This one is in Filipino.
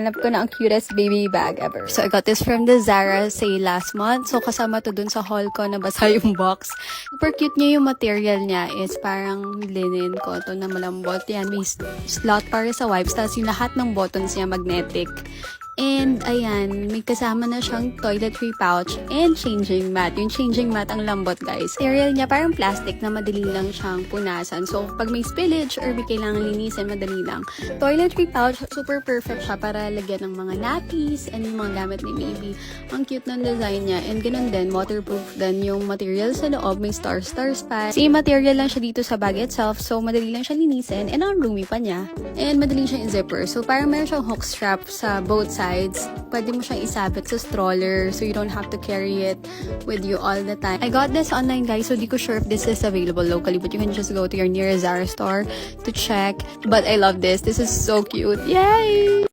hanap ko na ang cutest baby bag ever. So, I got this from the Zara sale last month. So, kasama to dun sa haul ko, nabasa yung box. Super cute niya yung material niya. Is parang linen, cotton na malambot. Yan, may slot para sa wipes. Tapos yung lahat ng buttons niya magnetic. And, ayan, may kasama na siyang toiletry pouch and changing mat. Yung changing mat ang lambot, guys. Material niya parang plastic na madali lang siyang punasan. So, pag may spillage or may kailangan linisin, madali lang. Toiletry pouch, super perfect siya para lagyan ng mga nappies and yung mga gamit ni baby. Ang cute ng design niya. And ganun din, waterproof din yung material sa loob. May stars pa. Same material lang siya dito sa bag itself. So, madali lang siya linisin. And ang roomy pa niya. And madali siyang i-zipper. So, parang meron siyang hook strap sa both sides. Pwede mo siyang isabit sa stroller so you don't have to carry it with you all the time. I got this online, guys, so di ko sure if this is available locally, but you can just go to your nearest Zara store to check. But I love this. This is so cute. Yay!